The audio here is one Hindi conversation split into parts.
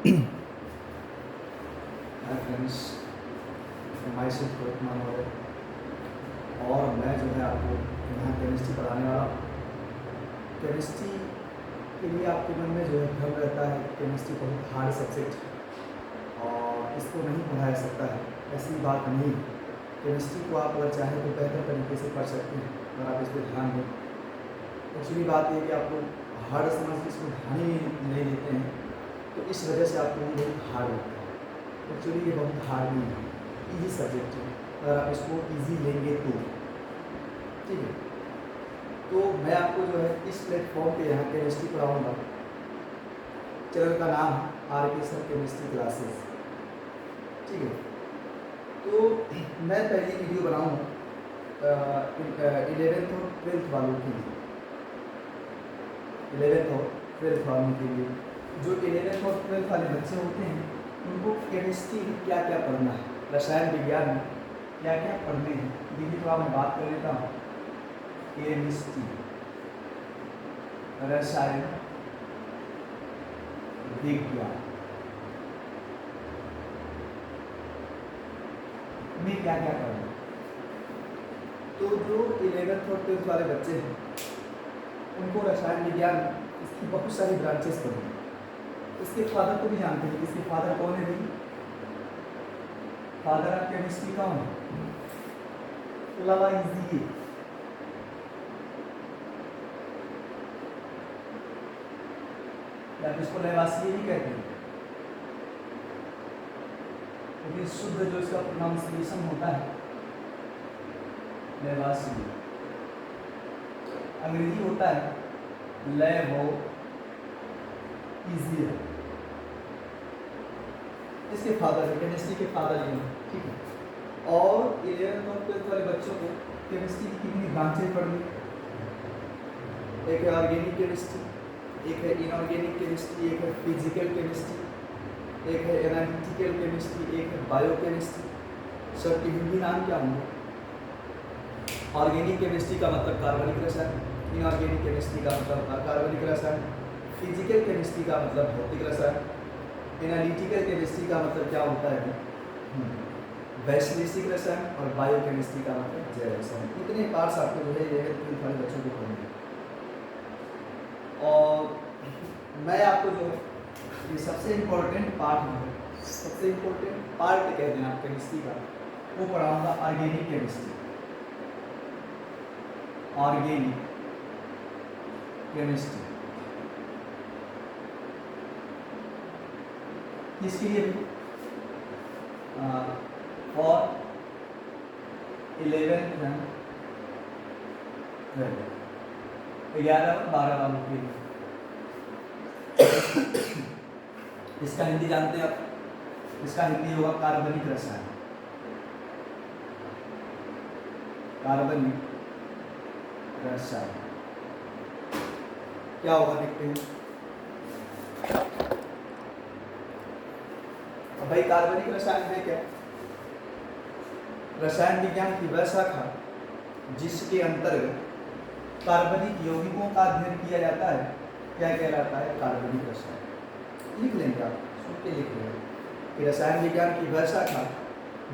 हाय फ्रेंड्स, माई सेल्फ वर्तमान हो रहे और मैं जो है आपको यहाँ केमिस्ट्री पढ़ाने वाला हूँ। केमिस्ट्री के लिए आपके मन में जो है भ्रम रहता है केमिस्ट्री बहुत हार्ड सब्जेक्ट है और इसको नहीं पढ़ाया सकता है। ऐसी बात नहीं है। केमिस्ट्री को आप अगर चाहें तो बेहतर तरीके से पढ़ सकते हैं अगर आप इस पर ध्यान दें। एक्चुअली बात यह कि आपको हार्ड समझ के इसको ध्यान ही नहीं देते हैं, तो इस वजह से आपको ये बहुत हार्ड लगता है। एक्चुअली ये बहुत हार्ड नहीं है, ईजी सब्जेक्ट है अगर आप इसको ईजी लेंगे तो। ठीक है, तो मैं आपको जो है इस प्लेटफॉर्म पे यहाँ केमिस्ट्री पढ़ाऊँगा। चैनल का नाम है RK सर केमिस्ट्री क्लासेस। ठीक है, तो मैं पहली वीडियो बनाऊँगा 11th और 12th वालों के लिए। 11th और 12th वालों के लिए जो 11th और 12th वाले बच्चे होते हैं उनको केमिस्ट्री में क्या क्या पढ़ना है, रसायन विज्ञान में क्या क्या पढ़ने हैं। देखिए थोड़ा मैं बात कर लेता हूँ। केमिस्ट्री, रसायन विज्ञान में क्या क्या पढ़ना है। तो जो 11th और 12th वाले बच्चे हैं उनको रसायन विज्ञान इसकी बहुत सारी ब्रांचेस पढ़नी है। इसके फादर को भी जानते हैं। इसके फादर कौन है भाई? फादर ऑफ केमिस्ट्री कौन है? लावाइज़िए। या इसको लेवासिए भी कहते हैं, क्योंकि शुद्ध जो इसका प्रोनाउंसिएशन होता है लेवासिए, अंग्रेजी होता है लेवोइज़िए। इसके फादर है, केमिस्ट्री के फादर ये हैं। ठीक है, और 11th और 12th वाले बच्चों को केमिस्ट्री की कितनी ब्रांचेज पढ़नी है? एक है ऑर्गेनिक केमिस्ट्री, एक है इनऑर्गेनिक केमिस्ट्री, एक है फिजिकल केमिस्ट्री, एक है एनालिटिकल केमिस्ट्री, एक है बायोकेमिस्ट्री। सब के हिंदी नाम क्या होंगे? ऑर्गेनिक केमिस्ट्री का मतलब कार्बनिक रसायन, इनऑर्गेनिक केमिस्ट्री का मतलब अकार्बनिक रसायन, फिजिकल केमिस्ट्री का मतलब भौतिक रसायन, एनालिटिकल केमिस्ट्री का मतलब क्या होता है? वैश्लेषिक रसायन, और बायोकेमिस्ट्री का मतलब जैव रसायन। इतने पार्ट्स आपको जो है 11th 12th वाले बच्चों को पढ़ने हैं। और मैं आपको जो है ये सबसे इम्पोर्टेंट पार्ट है, सबसे इम्पोर्टेंट पार्ट कहते हैं आप केमिस्ट्री का, वो पढ़ाऊंगा ऑर्गेनिक केमिस्ट्री। ऑर्गेनिक केमिस्ट्री किसके लिए भी? फॉर 11th and 12th, 11 और 12 वालों के लिए। इसका हिंदी जानते हैं आप? इसका हिंदी होगा कार्बनिक रसायन। कार्बनिक रसायन क्या होगा देखते हैं। अब भाई कार्बनिक रसायन है क्या? रसायन विज्ञान की वह शाखा जिसके अंतर्गत कार्बनिक यौगिकों का अध्ययन किया जाता है, क्या कहलाता है? कार्बनिक रसायन। लिख लेंगे आप, सुन के लिख लेंगे कि रसायन विज्ञान की वह शाखा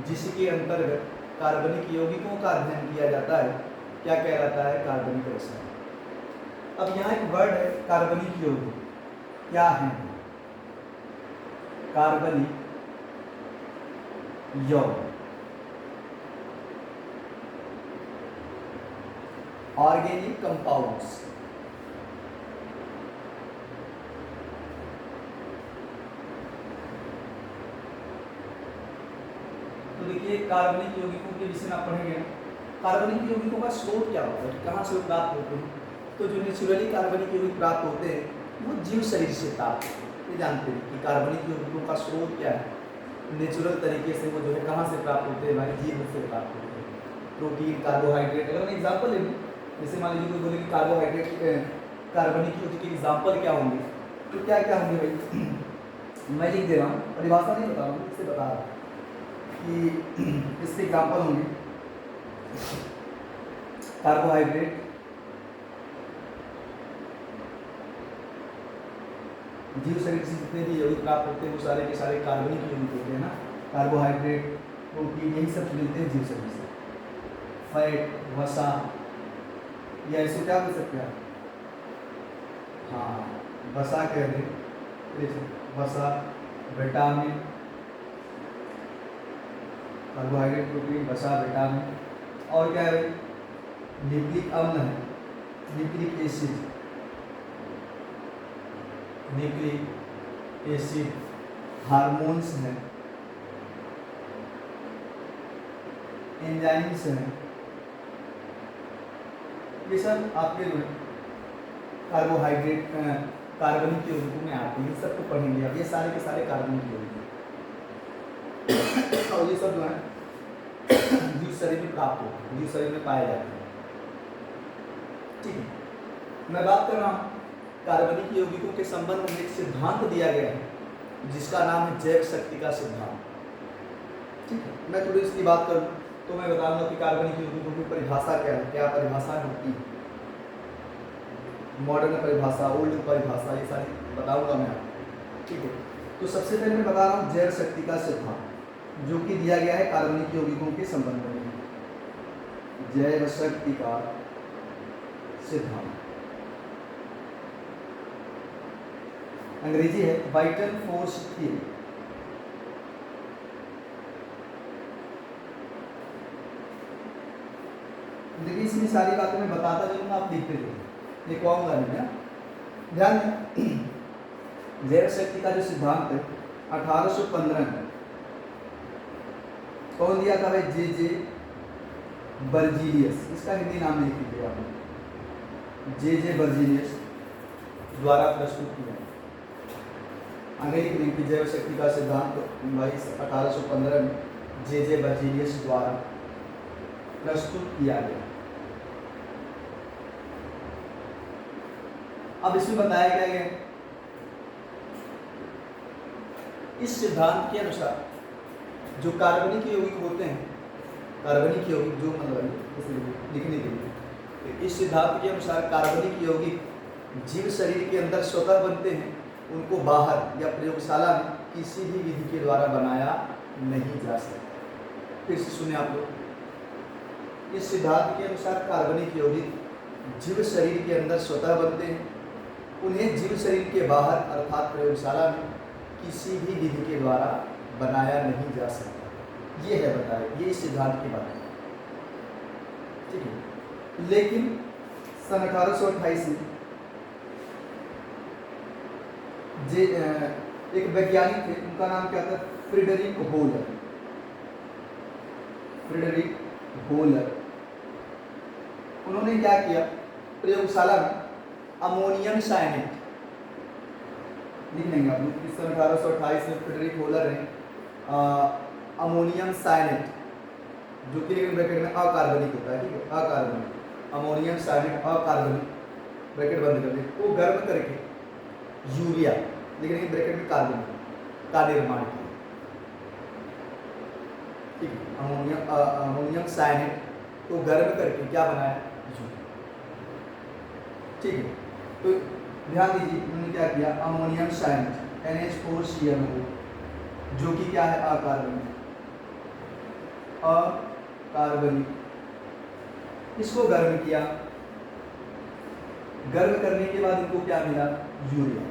जिसके अंतर्गत कार्बनिक यौगिकों का अध्ययन किया जाता है, क्या कहलाता है? कार्बनिक रसायन। अब यहाँ एक वर्ड है कार्बनिक यौगिक, क्या है? कार्बनिक यौगिक, ऑर्गेनिक कंपाउंड्स। तो देखिए कार्बनिक यौगिकों के विषय में आप पढ़ेंगे ना, कार्बनिक यौगिकों का स्रोत क्या होता है, कहाँ से प्राप्त होते हैं? तो जो नेचुरली कार्बनिक यौगिक प्राप्त होते हैं वो जीव शरीर से प्राप्त होते हैं। ये जानते हैं कि कार्बनिक यौगिकों का स्रोत क्या है? नेचुरल तरीके से वो जो है कहाँ से प्राप्त होते हैं? हमारे जीव से प्राप्त होते हैं। Protein, carbohydrate. अगर मैं एग्जाम्पल ले लूँ, जैसे मान लीजिए कोई बोले कि कार्बोहाइड्रेट कार्बनिक यौगिक के एग्जाम्पल क्या होंगे, तो क्या क्या होंगे भाई? मैं लिख दे रहा हूँ, परिभाषा नहीं बता रहा हूँ, इससे बता रहा हूँ कि इसके एग्जाम्पल होंगे कार्बोहाइड्रेट, जीव शरीर से जितने भी यौगिक प्राप्त होते हैं वो सारे के सारे कार्बनिक यौगिक होते हैं ना, कार्बोहाइड्रेट, प्रोटीन, यही सब मिलते हैं जीव शरीर से। फैट, वसा, या ऐसे क्या बोल सकते हैं आप? हाँ, वसा कह दें, वसा, विटामिन, कार्बोहाइड्रेट, प्रोटीन, वसा, विटामिन, और क्या है भाई? न्यूक्लिक अम्ल है, nucleic acid, nucleic acid, hormones हैं, एंजाइम्स हैं, ये सब आपके कार्बोहाइड्रेट कार्बनिक यौगिकों में आते हैं। सबको पढ़ेंगे अब, ये सारे के सारे कार्बनिक यौगिक और ये सब जो है जीव शरीर में प्राप्त होते हैं, जीव शरीर में पाए जाते हैं। ठीक है, मैं बात कर रहा हूँ कार्बनिक यौगिकों के संबंध में एक सिद्धांत दिया गया है जिसका नाम है जैव शक्ति का सिद्धांत। ठीक है, मैं थोड़ी इसकी बात करूँ तो मैं बताऊंगा कि कार्बनिक यौगिकों की परिभाषा क्या है, क्या परिभाषा होती है, मॉडर्न परिभाषा, ओल्ड परिभाषा, ये सारी बताऊंगा मैं आपको। ठीक है, तो सबसे पहले मैं बता रहा हूँ जैव शक्ति का सिद्धांत, जो कि दिया गया है कार्बनिक यौगिकों के संबंध में। जैव शक्ति का सिद्धांत अंग्रेजी है वाइटल फोर्स थ्योरी। देखिए इसमें सारी बातें मैं बताता जाऊंगा, आप लिखते जाइए, लिखवाऊंगा नहीं है। ध्यान दें, जैव शक्ति का जो सिद्धांत है 1815 में कौन दिया था भाई? जे बर्जीलियस। इसका हिंदी नाम लिख लीजिए आपने, जे बर्जीलियस द्वारा प्रस्तुत किया। आगे लिख लेंगे जैव शक्ति का सिद्धांत 1815 में जे बर्जीलियस द्वारा प्रस्तुत किया गया। अब इसमें बताया गया है इस सिद्धांत के अनुसार जो कार्बनिक यौगिक होते हैं, कार्बनिक यौगिक जो मतलब लिखने के लिए, इस सिद्धांत के अनुसार कार्बनिक यौगिक जीव शरीर के अंदर स्वतः बनते हैं, उनको बाहर या प्रयोगशाला में किसी भी विधि के द्वारा बनाया नहीं जा सकता। फिर से सुने आप लोग, इस सिद्धांत के अनुसार कार्बनिक यौगिक जीव शरीर के अंदर स्वतः बनते हैं, उन्हें जीव शरीर के बाहर अर्थात प्रयोगशाला में किसी भी विधि के द्वारा बनाया नहीं जा सकता। ये है बताया, ये इस सिद्धांत की बात है। ठीक है, लेकिन सन 1828 में एक वैज्ञानिक थे, उनका नाम क्या था? Frederick holer. फ्रेडरिक होलर, उन्होंने क्या किया? प्रयोगशाला में अमोनियम साइनेट, लिख लेंगे आप लोग, सन 1828 में फ्रेडरिक होलर ने अमोनियम साइनेट, जो कि ब्रैकेट में अकार्बनिक होता है, ठीक है, अकार्बनिक, अमोनियम साइनेट अकार्बनिक, ब्रैकेट बंद कर दे, वो गर्म करके यूरिया, लेकिन ब्रैकेट में कार्बन का निर्माण किया। ठीक है, अमोनियम साइनेट को गर्म करके क्या बनाया? यूरिया। ठीक है, तो ध्यान दीजिए उन्होंने क्या किया? अमोनियम साइनेट NH4CnO, जो कि क्या है? अकार्बनिक, अकार्बनिक, इसको गर्म किया। गर्म करने के बाद इनको क्या मिला? Urea,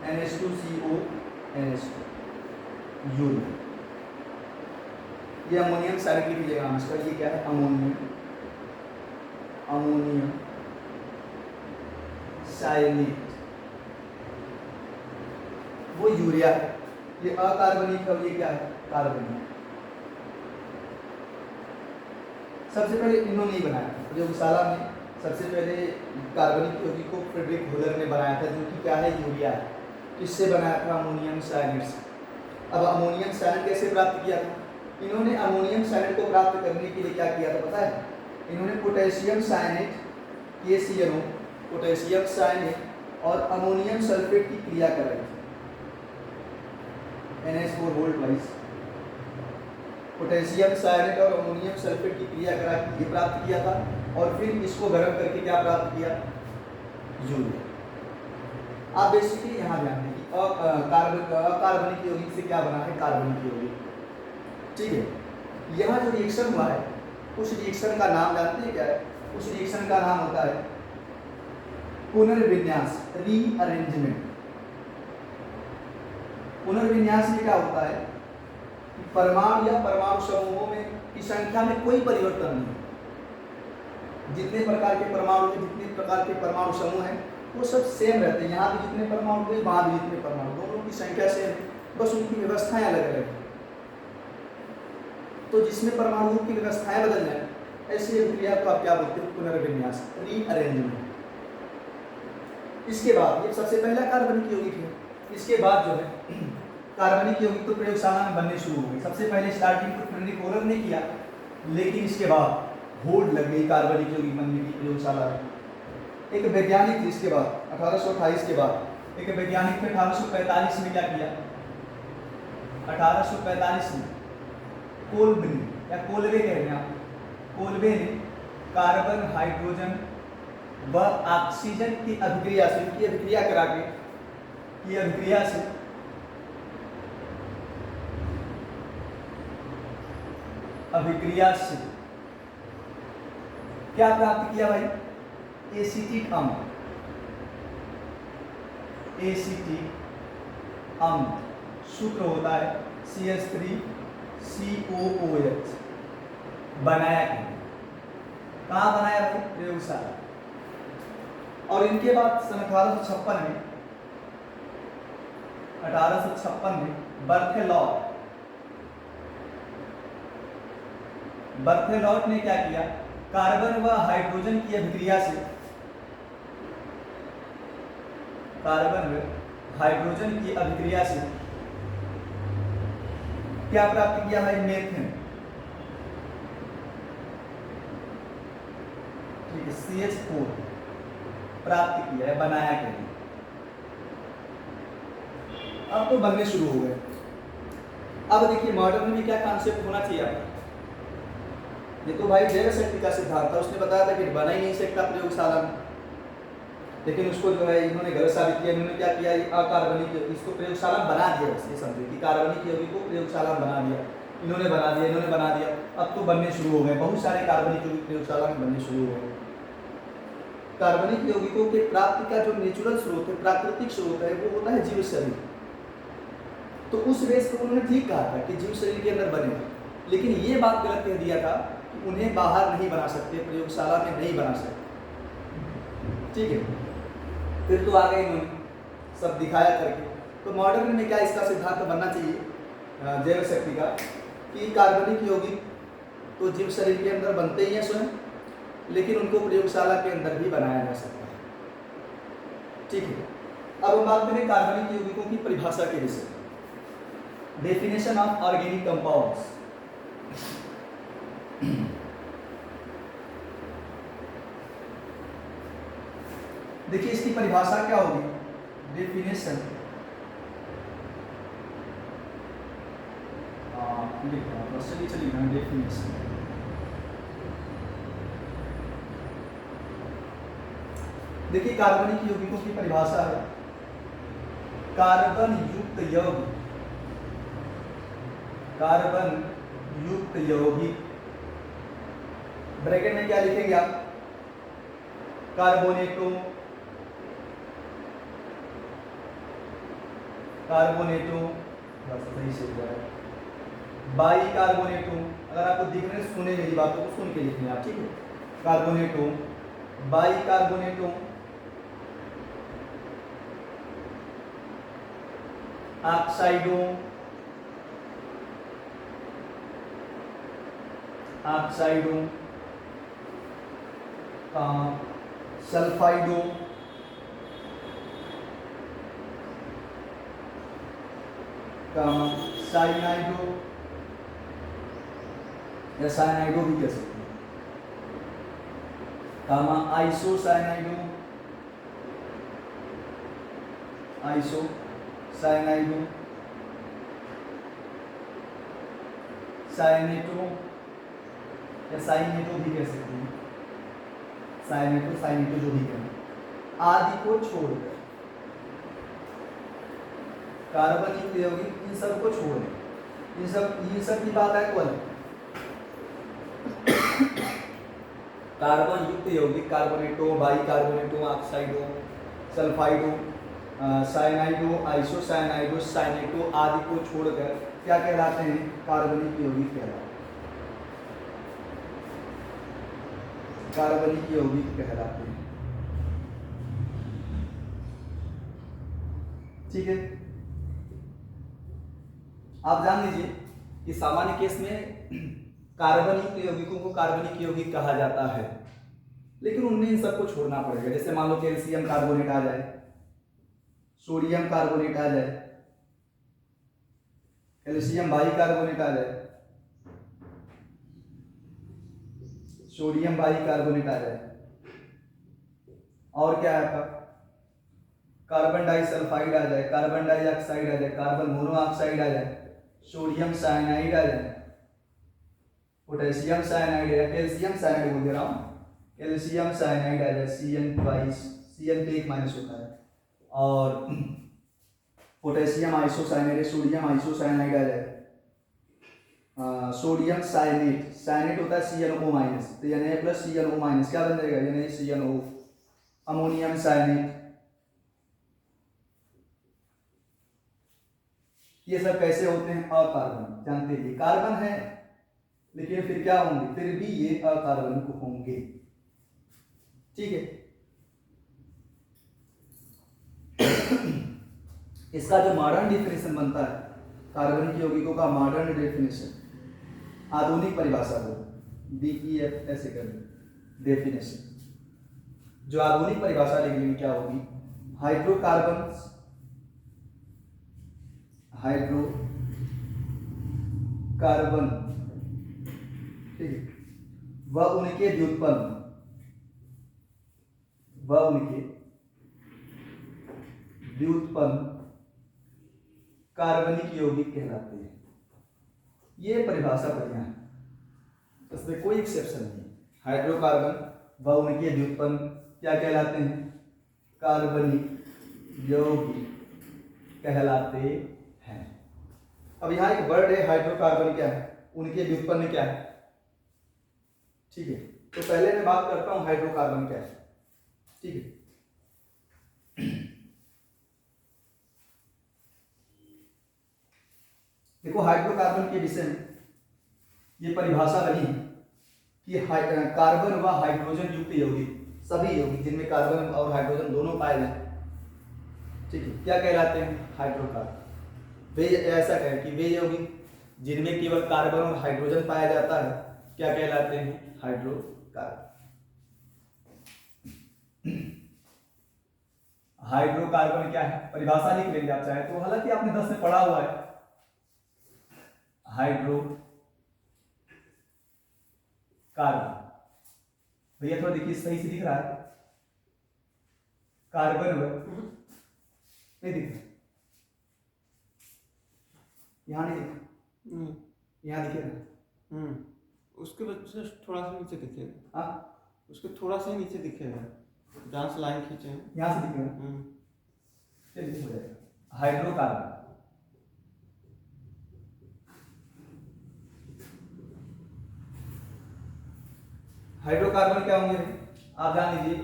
NH2CO NH2, urea. ये अमोनियम साइनेट की जगह इसका ये क्या है? अमोनियम साइनेट, वो यूरिया है। ये अकार्बनिक है, ये क्या है? कार्बनिक। सबसे पहले इन्होंने ही बनाया प्रयोगशाला में, सबसे पहले कार्बनिक यौगिक को फ्रेडरिक होलर ने बनाया था, जो कि क्या है? यूरिया है। किससे बनाया था? अमोनियम साइनेट से। अब अमोनियम साइनेट कैसे प्राप्त किया था? इन्होंने अमोनियम साइनेट को प्राप्त करने के लिए क्या किया था पता है? इन्होंने potassium cyanate KCnO, potassium cyanate और अमोनियम सल्फेट की क्रिया कराई थी NH4 volt wise. Potassium cyanate और अमोनियम सल्फेट की क्रिया करा के प्राप्त किया था, और फिर इसको गर्म करके क्या प्राप्त किया? यूरिया। आप बेसिकली यहाँ ध्यान दें कि कार्बनिक यौगिक से क्या बना है, कार्बनिक यौगिक। ठीक है, यहाँ जो रिएक्शन हुआ है उस रिएक्शन का नाम जानते हैं क्या है? उस रिएक्शन का नाम होता है पुनर्विन्यास, रीअरेंजमेंट। पुनर्विन्यास में क्या होता है कि परमाणु या परमाणु समूहों में की संख्या में कोई परिवर्तन नहीं, जितने प्रकार के परमाणु के जितने प्रकार के परमाणु समूह हैं वो सब सेम रहते हैं। यहाँ भी जितने परमाणु थे वहाँ भी जितने परमाणु, दोनों की संख्या सेम है, बस उनकी व्यवस्थाएं अलग अलग हैं। तो जिसमें परमाणुओं की व्यवस्थाएं बदल जाए ऐसी प्रक्रिया को आप क्या बोलते हैं? पुनर्विन्यास, रीअरेंजमेंट। इसके बाद ये सबसे पहला कार्बनिक यौगिक है। इसके बाद जो है कार्बनिक यौगिक तो प्रयोगशाला में बनने शुरू हो गए। सबसे पहले स्टार्टिंग तो फ्रेडरिक कोहलर ने किया, लेकिन इसके बाद होड़ लग गई कार्बनिक यौगिक बनने की प्रयोगशाला में। एक वैज्ञानिक थे इसके बाद 1828 के बाद एक वैज्ञानिक थे 1845 में क्या किया? 1845 में कोल्बे या कोल्बे कह रहे हैं आप, कोल्बे ने कार्बन, हाइड्रोजन व ऑक्सीजन की अभिक्रिया से, की अभिक्रिया करा के, की अभिक्रिया से क्या प्राप्त किया भाई? एसिटिक अम्ल। एसिटिक अम्ल सूत्र होता है CH3COOH। बनाया कहाँ बनाया भाई? प्रयोगशाला। और इनके बाद सन 1856 में बर्थेलॉट ने क्या किया? कार्बन व हाइड्रोजन की अभिक्रिया से, कार्बन व हाइड्रोजन की अभिक्रिया से क्या प्राप्त किया भाई? मीथेन। ठीक है, CH4 प्राप्त किया है, बनाया क्या? अब तो बनने शुरू हो गए। अब देखिए मॉडर्न में क्या कॉन्सेप्ट होना चाहिए आपका? ये तो भाई जैव शक्ति का सिद्धांत था, उसने बताया था कि बना ही नहीं सकता प्रयोगशाला में, लेकिन उसको जो है इन्होंने गलत साबित किया। इन्होंने क्या किया? अकार्बनिक, इसको प्रयोगशाला में बना दिया। बस ये समझे कि कार्बनिक यौगिक को प्रयोगशाला में बना दिया, इन्होंने बना दिया। अब तो बनने शुरू हो गए, बहुत सारे कार्बनिक यौगिक प्रयोगशाला में बनने शुरू हो गए। कार्बनिक यौगिकों के प्राप्ति का जो नेचुरल स्रोत है, प्राकृतिक स्रोत है, वो होता है जीव शरीर। तो उस बेस पर उन्होंने ठीक कहा था कि जीव शरीर के अंदर बने, लेकिन ये बात गलत कह दिया था कि उन्हें बाहर नहीं बना सकते, प्रयोगशाला में नहीं बना सकते। ठीक है, फिर तो आ गए इन्होंने सब दिखाया करके। तो मॉडर्न में क्या इसका सिद्धांत बनना चाहिए जैव शक्ति का कि कार्बनिक यौगिक तो जीव शरीर के अंदर बनते ही हैं स्वयं, लेकिन उनको प्रयोगशाला के अंदर भी बनाया जा सकता है। ठीक है, अब हम बात करें कार्बनिक यौगिकों की परिभाषा के विषय। Definition of organic compounds. देखिए इसकी परिभाषा क्या होगी? डेफिनेशन, डेफिनेशन देखिए कार्बनिक यौगिकों की परिभाषा है कार्बन युक्त यौगिक, कार्बन युक्त यौगिक, ब्रैकेट में क्या लिखेंगे आप? कार्बोनेटो, बस सही से जाए, बाई कार्बोनेटो। अगर आपको दिख रहे सुने मेरी बातों को सुन के लिखने आप, ठीक है? कार्बोनेटो, बाई कार्बोनेटो, ऑक्साइडो, सल्फाइडो, साइनाइडो या साइनाइडो भी कह सकते हैं, आइसोसाइनाइडो, साइनेटो या साइनेटो भी कह सकते हैं, साइनेटो जो भी कहें, आदि को छोड़कर कार्बन युक्त यौगिक इन सब को छोड़ दें, इन सब की बात है कौन? कार्बन युक्त यौगिक कार्बोनेटो, बाइकार्बोनेटो, ऑक्साइडो, सल्फाइडो, साइनाइडो, आइसोसाइनाइडो, साइनेटो आदि को छोड़कर क्या कहलाते हैं? कार्बनिक यौगिक कहलाते हैं। कार्बनिक यौगिक कहलाते हैं। ठीक है, आप जान लीजिए कि सामान्य केस में कार्बन युक्त यौगिकों को कार्बनिक यौगिक कहा जाता है, लेकिन उनमें इन सबको छोड़ना पड़ेगा। जैसे मान लो कैल्शियम कार्बोनेट आ जाए, सोडियम कार्बोनेट आ जाए, कैल्शियम बाइकार्बोनेट आ जाए, सोडियम बाइकार्बोनेट आ जाए, और क्या है आपका? कार्बन डाइसल्फाइड आ जाए, कार्बन डाइऑक्साइड आ जाए, कार्बन मोनोऑक्साइड आ जाए, सोडियम साइनाइड आ जाए, पोटेशियम साइनाइड या कैल्शियम साइनाइड बोल दे रहा हूँ, कैल्शियम साइनाइड आ जाए, Cn पे एक माइनस होता है, और पोटेशियम आइसोसाइनाइड, सोडियम आइसोसाइनाइड आ जाए, सोडियम साइनेट होता है CnO माइनस, तो Na प्लस CnO माइनस क्या बन जाएगा? NaCnO, ammonium cyanate. ये सब कैसे होते हैं? अकार्बनिक। जानते हैं कार्बन है, लेकिन फिर क्या होंगे? फिर भी ये अकार्बनिक होंगे। ठीक है, इसका जो मॉडर्न डेफिनेशन बनता है कार्बनिक यौगिकों का, मॉडर्न डेफिनेशन, आधुनिक परिभाषा को DEF ऐसे कर डेफिनेशन, जो आधुनिक परिभाषा लिखने क्या होगी? हाइड्रोकार्बन ठीक है, वह उनके व्युत्पन्न कार्बनिक यौगिक कहलाते हैं। ये परिभाषा बढ़िया है, इसमें कोई एक्सेप्शन नहीं। हाइड्रोकार्बन व उनके व्युत्पन्न क्या कहलाते हैं? कार्बनिक यौगिक कहलाते हैं। अब यहाँ एक वर्ड है हाइड्रोकार्बन, क्या है? उनके व्युत्पन्न क्या है? ठीक है, तो पहले मैं बात करता हूँ हाइड्रोकार्बन क्या है। ठीक है, देखो हाइड्रोकार्बन के विषय में ये परिभाषा बनी कि कार्बन व हाइड्रोजन युक्त यौगिक, सभी यौगिक जिनमें कार्बन और हाइड्रोजन दोनों पाए जाए, ठीक है, क्या कहलाते हैं? हाइड्रोकार्बन। वे ऐसा कहें कि वे यौगिक जिनमें केवल कार्बन और हाइड्रोजन पाया जाता है क्या कहलाते हैं? हाइड्रोकार्बन। हाइड्रोकार्बन क्या है? परिभाषा लिख लेंगे आप चाहे तो, हालांकि आपने 10 में पढ़ा हुआ है। हाइड्रोकार्बन, भैया थोड़ा देखिए सही से दिख रहा है? कार्बन नहीं दिख रहा, यहाँ नहीं दिख, यहाँ दिखेगा। उसके वजह से थोड़ा सा नीचे दिखेगा। हाँ, उसके थोड़ा सा नीचे दिखेगा, जहाँ से लाइन खींचे हैं यहाँ से दिखेगा। चलिए हो जाएगा। हाइड्रोकार्बन, हाइड्रोकार्बन क्या होंगे आप जान लीजिए?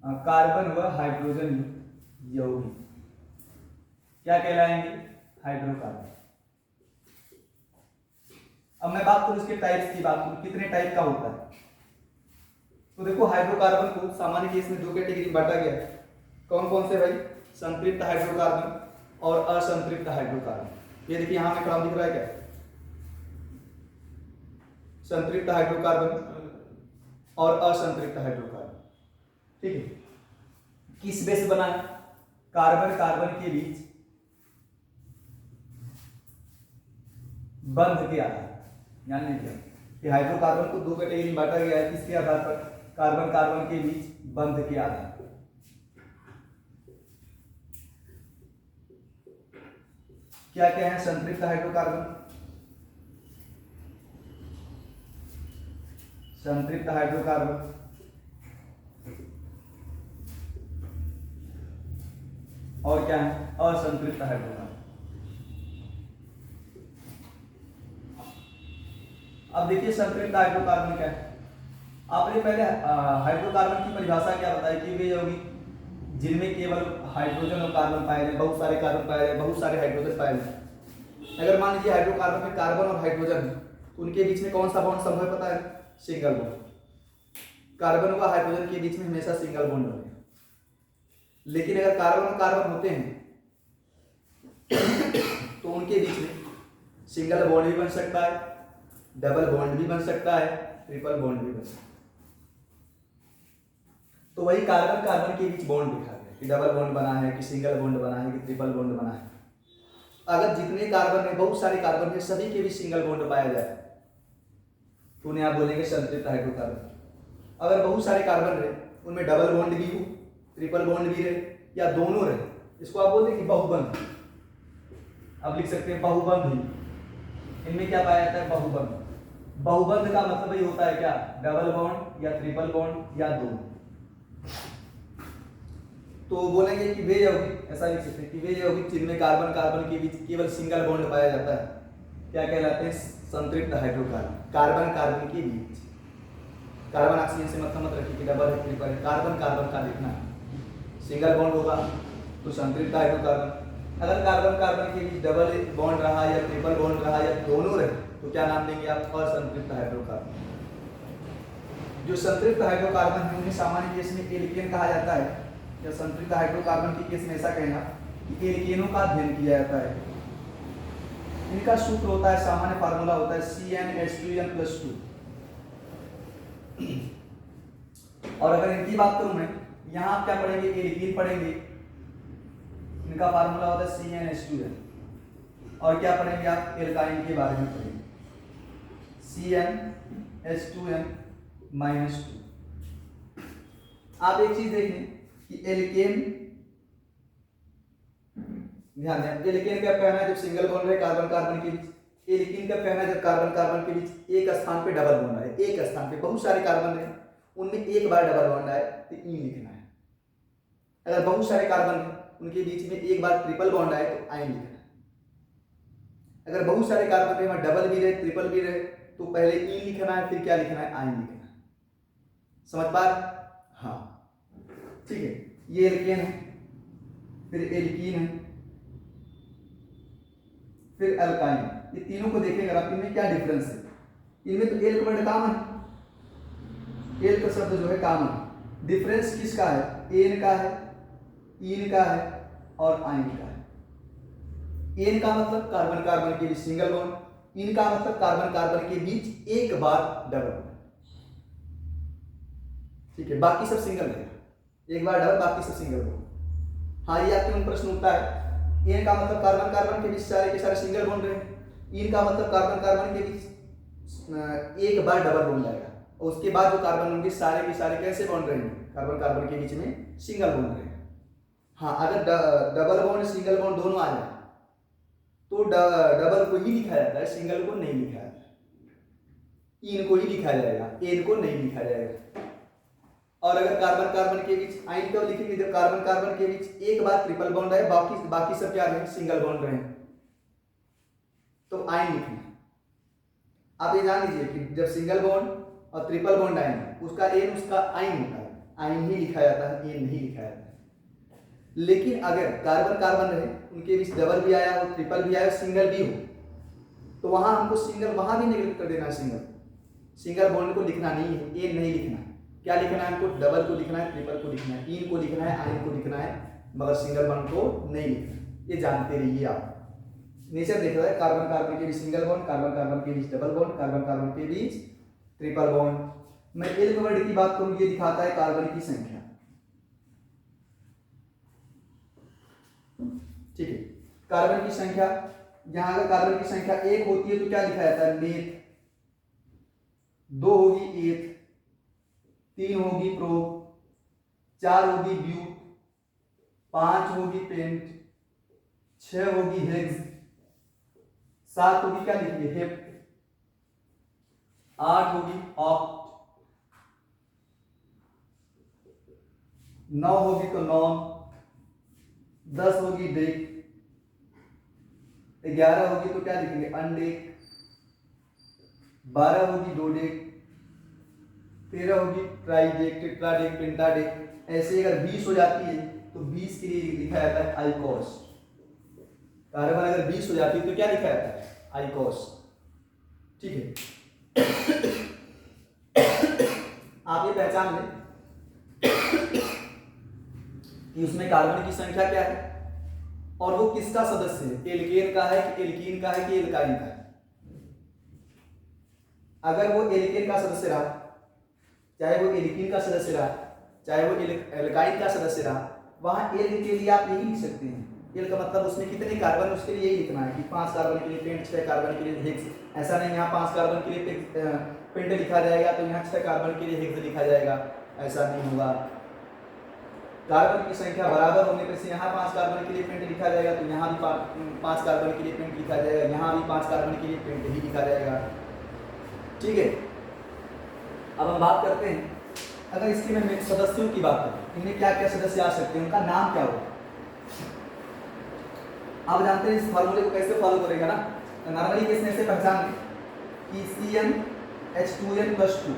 कार्बन व हाइड्रोजन यौगिक क्या कहलाएंगे? हाइड्रोकार्बन। अब मैं बात करूं इसके टाइप्स की, बात करूं कितने टाइप का होता है। तो देखो हाइड्रोकार्बन को सामान्य केस में दो कैटेगरी में बांटा गया है। कौन कौन से भाई? संतृप्त हाइड्रोकार्बन और असंतृप्त हाइड्रोकार्बन। ये देखिए यहां में क्रम दिख रहा है क्या? संतृप्त हाइड्रोकार्बन और असंतृप्त हाइड्रोकार्बन। ठीक है, किस बेस बना है? कार्बन कार्बन के बीच बंध के आधार, ध्यान दीजिए कि हाइड्रोकार्बन को दो कैटेगरी में बांटा गया है। किसके आधार पर? कार्बन कार्बन के बीच बंध के आधार पर। क्या क्या है संतृप्त हाइड्रोकार्बन? संतृप्त हाइड्रोकार्बन और क्या है? असंतृप्त हाइड्रोकार्बन। अब देखिए संतृप्त हाइड्रोकार्बन क्या है। आपने पहले हाइड्रोकार्बन की परिभाषा क्या बताई कि वे होगी जिनमें केवल हाइड्रोजन और कार्बन पाए जाए, बहुत सारे कार्बन पाए जाए, बहुत सारे हाइड्रोजन पाए जाए। अगर मान लीजिए हाइड्रोकार्बन में कार्बन और हाइड्रोजन है तो उनके बीच में कौन सा बॉन्ड संभव है पता है? Single bond. कार्बन व हाइड्रोजन के बीच में हमेशा सिंगल बॉन्ड बनेगा। लेकिन अगर कार्बन और कार्बन होते हैं तो उनके बीच में सिंगल बॉन्ड भी बन सकता है, डबल बॉन्ड भी बन सकता है, ट्रिपल बॉन्ड भी बन सकता है। तो वही कार्बन कार्बन के बीच बॉन्ड लिखा गया कि डबल बॉन्ड बना है, कि सिंगल बॉन्ड बना है, कि ट्रिपल बॉन्ड बना है। अगर जितने कार्बन है, बहुत सारे कार्बन है, सभी के बीच सिंगल बॉन्ड पाया जाए तो उन्हें आप बोलेंगे संतृप्त हाइड्रोकार्बन। अगर बहुत सारे कार्बन रहे, उनमें डबल बॉन्ड भी हो, ट्रिपल बॉन्ड भी रहे, या दोनों रहे, इसको आप बोलते हैं कि बहुबंध। अब लिख सकते हैं बहुबंध ही। इनमें क्या पाया जाता है? बहुबंध। बहुबंध का मतलब ही होता है क्या? डबल बॉन्ड या ट्रिपल बॉन्ड या दोनों। तो बोलेंगे कि वे यौगिक, ऐसा लिख सकते हैं कि वे यौगिक जिनमें कार्बन कार्बन के बीच केवल सिंगल बॉन्ड पाया जाता है क्या कहलाते हैं? संतृप्त हाइड्रोकार्बन। कार्बन कार्बन के बीच, कार्बन ऑक्सीजन से मतलब मत रखिए कि डबल है ट्रिपल है, कार्बन कार्बन का लिखना है। सिंगल बॉन्ड होगा तो संतृप्त हाइड्रोकार्बन। अगर कार्बन कार्बन के बीच डबल बॉन्ड रहा या ट्रिपल बॉन्ड रहा या दोनों रहे तो क्या नाम देंगे आप? असंतृप्त हाइड्रोकार्बन। जो संतृप्त हाइड्रोकार्बन है उन्हें सामान्य केस में एल्केन कहा जाता है। या संतृप्त हाइड्रोकार्बन के केस में ऐसा कहना कि एल्केनों का अध्ययन किया जाता है। इनका सूत्र होता है, सामान्य फार्मूला होता है CnH2n+2। और अगर इनकी बात करूं मैं, यहाँ आप क्या पढ़ेंगे? एल्कीन पढ़ेंगे। इनका फार्मूला होता है CnH2n। और क्या पढ़ेंगे आप? एल्काइन के बारे में पढ़ेंगे, CnH2n-2। आप एक चीज देखें कि एल्केन, ध्यान दें, एल्केन का कहना है जब सिंगल बॉन्ड है कार्बन कार्बन के बीच। एल्कीन का कहना है जब कार्बन कार्बन के बीच एक स्थान पे डबल बॉन्ड है, एक स्थान पे बहुत सारे कार्बन है, उनमें एक बार डबल बॉन्ड आए तो ई लिखना है। अगर बहुत सारे कार्बन है, उनके बीच में एक बार ट्रिपल बॉन्ड आए तो आइन लिखना है। अगर बहुत सारे कार्बन है, डबल भी रहे, ट्रिपल भी रहे, तो पहले ई लिखना है, फिर क्या लिखना है? आइन लिखना है। समझ पा रहे? हाँ, ठीक है। ये एल्केन है, फिर एल्कीन है, फिर अल्काइन। ये तीनों को देखेंगे आप, इनमें क्या डिफरेंस है? इनमें तो एल का वर्ड कॉमन, एल का शब्द जो है कॉमन। डिफरेंस किसका है? एन का है, इन का है और आइन का है। एन का मतलब कार्बन कार्बन के बीच सिंगल बॉन्ड, इन का मतलब कार्बन कार्बन के बीच एक बार डबल बॉन्ड। ठीक है, बाकी सब सिंगल रहेगा, एक बार डबल, बाकी सब सिंगल बॉन्ड। हाँ, ये आपके मन प्रश्न उठता है। एन का मतलब कार्बन कार्बन के बीच सारे के सारे सिंगल बॉन्ड रहे। इन का मतलब कार्बन कार्बन के बीच एक बार डबल बॉन्ड आएगा, और उसके बाद जो कार्बन होंगे सारे के सारे कैसे बॉन्ड रहेंगे? कार्बन कार्बन के बीच में सिंगल बॉन्ड रहेगा। हाँ, अगर डबल बॉन्ड सिंगल बॉन्ड दोनों आ जाए तो डबल को ही लिखा जाता है, सिंगल को नहीं लिखा जाता है। इन को ही लिखा जाएगा, एन को नहीं लिखा जाएगा। और अगर कार्बन कार्बन के बीच आइन क्यों लिखेंगे? जब कार्बन कार्बन के बीच एक बार ट्रिपल बॉन्ड है, बाकी सब क्या रहे? सिंगल बॉन्ड रहे, तो आइन लिखना है। आप ये जान लीजिए कि जब सिंगल बॉन्ड और ट्रिपल बॉन्ड आएंगे, उसका एन उसका आइन होता है, आइन ही लिखा जाता है, एन नहीं लिखा जाता है। लेकिन अगर कार्बन कार्बन रहे, उनके बीच डबल भी आया और ट्रिपल भी आया, सिंगल भी हो, तो वहां हमको सिंगल, वहां भी नेगलेक्ट कर देना है। सिंगल बॉन्ड को लिखना नहीं है, एन नहीं लिखना है। क्या लिखना है हमको? डबल को लिखना है, ट्रिपल को लिखना है, इन को लिखना है, आइन को लिखना है, मगर सिंगल बॉन्ड को नहीं लिखना। ये जानते रहिए आप। नेचर देख रहा है, कार्बन कार्बन के बीच सिंगल बॉन्ड, कार्बन कार्बन के बीच डबल बॉन्ड, कार्बन कार्बन के बीच ट्रिपल बॉन्ड। मैं एल्क वर्ड की बात करूं, ये दिखाता है कार्बन की संख्या। ठीक है, कार्बन की संख्या, यहां अगर कार्बन की संख्या एक होती है तो क्या लिखा जाता है? मेथ। दो होगी एथ, तीन होगी प्रोप, चार होगी ब्यूट, पांच होगी पेंट, छह होगी हेक्स, सात होगी क्या लिखिए? हेप्ट, आठ होगी ऑक्ट, नौ होगी तो नॉन, 10 होगी डेक, 11 होगी तो क्या लिखेंगे? अनडेक, 12 होगी डोडेक, 13 होगी ट्राइडेक, टेट्राडेक, पेंटाडेक। ऐसे अगर 20 हो जाती है तो 20 के लिए लिखा जाता है आइकोस। कार्बन अगर 20 हो जाती है तो क्या लिखा जाता है? आइकोस। ठीक है, आप ये पहचान लें कि उसमें कार्बन की संख्या क्या है और वो किसका सदस्य है, एल्केन का है कि एल्कीन का है कि एल्काइन का है। अगर वो एल्केन का सदस्य रहा, चाहे वो एल्कीन का सदस्य रहा, चाहे वो एल्काइन का सदस्य रहा, वहां एल के लिए आप यही लिख सकते हैं। एल का मतलब उसमें कितने कार्बन, उसके लिए यही लिखना है कि 5 कार्बन के लिए पेंट, 6 कार्बन के लिए हेक्स। ऐसा नहीं यहाँ 5 कार्बन के लिए पेंट लिखा जाएगा तो यहाँ 6 कार्बन के लिए हेक्स लिखा जाएगा, ऐसा नहीं होगा। कार्बन की संख्या बराबर होने पर से यहाँ 5 कार्बन के लिए पेंट लिखा जाएगा तो यहाँ भी 5 कार्बन के लिए पेंट लिखा जाएगा, यहाँ भी 5 कार्बन के लिए पेंट ही लिखा जाएगा। ठीक है, अब हम बात करते हैं, अगर इसकी मैं सदस्यों की बात करूं, इनमें क्या क्या सदस्य आ सकते हैं, उनका नाम क्या होगा। आप जानते हैं इस फार्मूले को कैसे फॉलो करेगा ना, तो नॉर्मली किसने से पहचान कि CnH2n+2।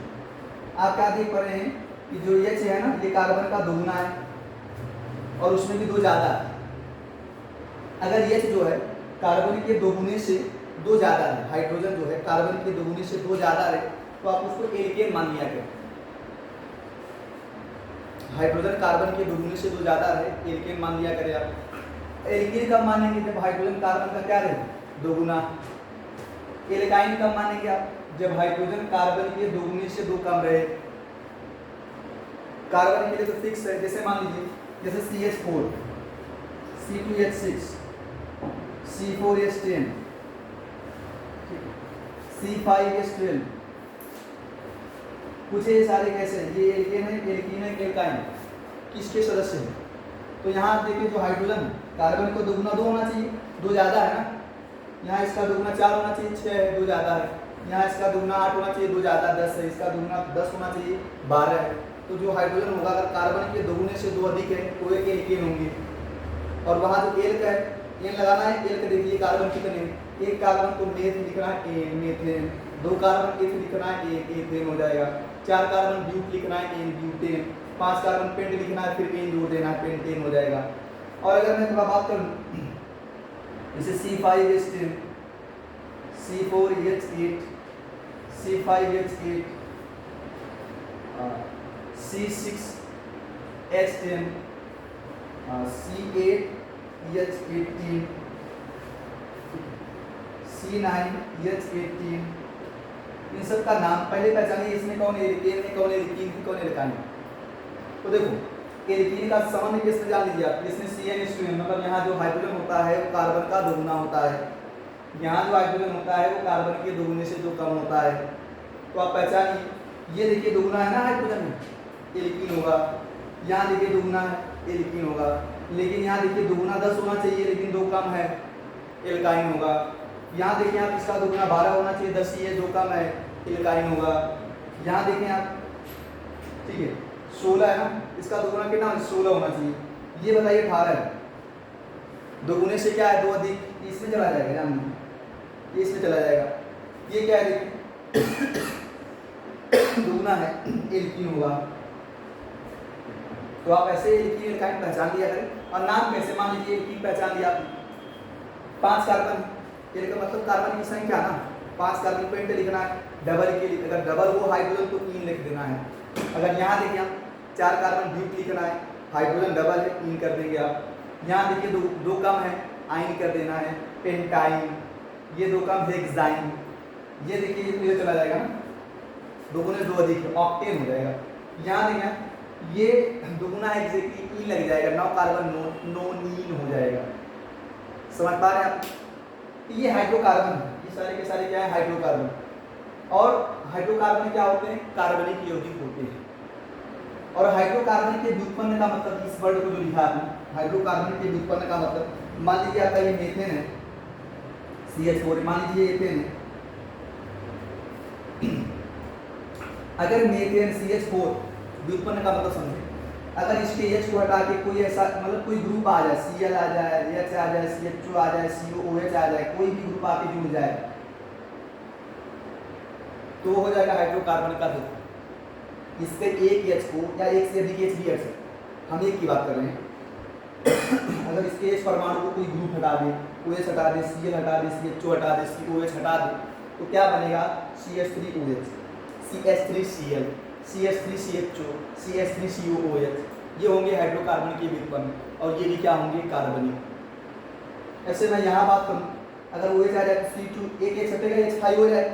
आप क्या देख पा रहे हैं कि जो H है ना, ये कार्बन का दोगुना है और उसमें भी 2 ज़्यादा है। अगर H जो है कार्बन के दोगुने से 2 ज़्यादा है, हाइड्रोजन जो है कार्बन के दोगुने से 2 ज़्यादा है, तो आप उसको एल्केन मान लिया करें। हाइड्रोजन कार्बन के दोगुने से 2 ज़्यादा है, एल्केन मान लिया करें आप। एल्केन कब मानेंगे? जब हाइड्रोजन कार्बन का क्या रहे, दोगुना। एल्काइन कब मानेंगे आप? जब हाइड्रोजन कार्बन के दोगुने से 2 कम रहे। कार्बन के लिए तो फिक्स है, जैसे मान लीजिए जैसे CH4, C2H6, C4H10, C5H12, कुछ ये सारे कैसे हैं, ये एल्केन है, एल्कीन है, एल्काइन किसके सदस्य हैं। तो यहाँ आप देखिए जो हाइड्रोजन कार्बन को दोगुना 2 होना चाहिए, 2 ज़्यादा है ना, यहाँ इसका दोगुना 4 होना चाहिए, 6 है, 2 ज़्यादा है। यहाँ इसका दोगुना 8 होना चाहिए, 2 ज़्यादा 10 है, इसका दोगुना 10 होना चाहिए, 12 है। तो जो हाइड्रोजन होगा अगर कार्बन के दोगुने से 2 अधिक है तो एक एल्केन होंगे। और वहाँ जो एल का है, एन लगाना है, एल का देखिए कार्बन कितने, एक कार्बन को मेथ लिखना है, एन मेथेन, 2 कार्बन एथ लिखना है, एथेन हो जाएगा, 4 कार्बन ब्यूट लिखना है, एन ब्यूटेन, 5 कार्बन पेंट लिखना है, फिर एन जोड़ देना है, पेंटेन हो जाएगा। और अगर मैं थोड़ा बात करूँ जैसे C5H10, C4H8, C5H8, C6H10, C8H18, C9H18, इन सब का नाम पहले पहचानिए, इसमें कौन एल्केन है, कौन एल्कीन है, कौन एल्काइन है। तो देखो एल्कीन का संबंध किससे जान लीजिए आप, इसमें CnH2n, मतलब यहाँ जो हाइड्रोजन होता है वो कार्बन का दोगुना होता है, यहाँ जो हाइड्रोजन होता है वो कार्बन के दोगुने से 2 कम होता है। तो आप पहचानिए, ये देखिए दोगुना है ना हाइड्रोजन में, एल्कीन होगा, यहाँ देखिए दोगुना है, एल्कीन होगा, लेकिन यहाँ देखिए दोगुना 10 होना चाहिए लेकिन 2 कम है, एल्काइन होगा। यहाँ देखें आप, इसका दोगुना 12 होना चाहिए, 10 ही है, 2 कम है, एल्काइन होगा। यहाँ देखें आप, ठीक है 16 है ना, इसका दोगुना कितना 16 होना चाहिए, ये बताइए 18 है, दोगुने से क्या है 2 अधिक, इसमें चला जाएगा, जान ये इसमें चला जाएगा, ये क्या है देखिए दोगुना है, एल्कीन होगा। तो आप ऐसे एल्कीन एल्काइन पहचान लिया करें। और नाम कैसे, मान लीजिए एल्कीन पहचान लिया आपने, 5 कार्बन, एल का मतलब कार्बन की संख्या ना, 5 कार्बन पेंट लिखना है, डबल के लिए अगर डबल हो हाइड्रोजन तो इन लिख देना है। अगर यहाँ देखिए आप 4 कार्बन ब्यूट लिखना है, हाइड्रोजन डबल है, इन कर देंगे आप। यहाँ देखिए 2 कम है, आइन कर देना है, पेंटाइन, ये 2 कम हेक्साइन, ये देखिए ये चला जाएगा ना, दोगुने 2 अधिक है, ऑक्टेन हो जाएगा। यहाँ देखिए ये दोगुना है, ई लग जाएगा, 9 कार्बन नोनीन हो जाएगा। समझ पा रहे हैं आप? ये हाइड्रोकार्बन, ये सारे के सारे क्या है हाइड्रोकार्बन। और हाइड्रोकार्बन क्या होते हैं, कार्बनिक यौगिक होते हैं। और हाइड्रोकार्बन के व्युत्पन्न का मतलब, इस वर्ड को जो लिखा है हाइड्रोकार्बन के व्युत्पन्न का मतलब, मान लीजिए आपका ये मेथेन है CH4, मान लीजिए एथेन है, अगर मेथेन CH4 व्युत्पन्न का मतलब समझे, अगर इसके H को हटा के कोई ऐसा मतलब कोई ग्रुप आ जाए, Cl आ जाए, H आ जाए, CH2 आ जाए, COOH आ जाए, कोई भी ग्रुप आके जुड़ जाए, तो हो जाएगा हाइड्रोकार्बन का ग्रुप। इसके एक H को या एक से अधिक H भी हट सकते, हम एक की बात कर रहे हैं। अगर इसके H परमाणु को कोई ग्रुप हटा दे, OH हटा दे, Cl हटा दे, CHO हटा दे, COH हटा दे, तो क्या बनेगा? CH3OH, CH3Cl, CH3CHO, CH3COOH। ये होंगे हाइड्रोकार्बन के व्युत्पन्न, और ये भी क्या होंगे? कार्बनिक। ऐसे मैं यहाँ बात करूँ, अगर OH आ जाए तो C2 एक हटेगा, H5 हो जाए,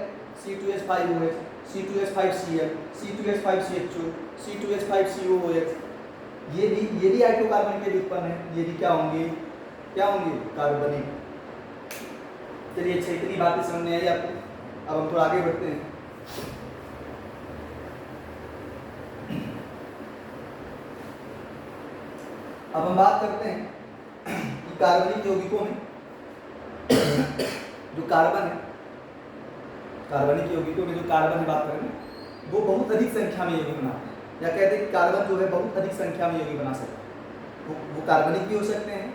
C2H5OH, C2H5Cl, C2H5CHO, C2H5COOH। ये भी हाइड्रोकार्बन के व्युत्पन्न है, ये भी क्या होंगे? कार्बनिक। चलिए अच्छा, इतनी बातें समझ में आई आपको। अब हम थोड़ा आगे बढ़ते हैं। अब हम बात करते हैं कि कार्बनिक यौगिकों में जो कार्बन है, कार्बनिक यौगिकों में जो कार्बन है बात करेंगे, वो बहुत अधिक संख्या में यौगिक बनाते हैं, या कहते हैं कि कार्बन जो है बहुत अधिक संख्या में यौगिक बना सकते हैं। वो कार्बनिक भी हो सकते हैं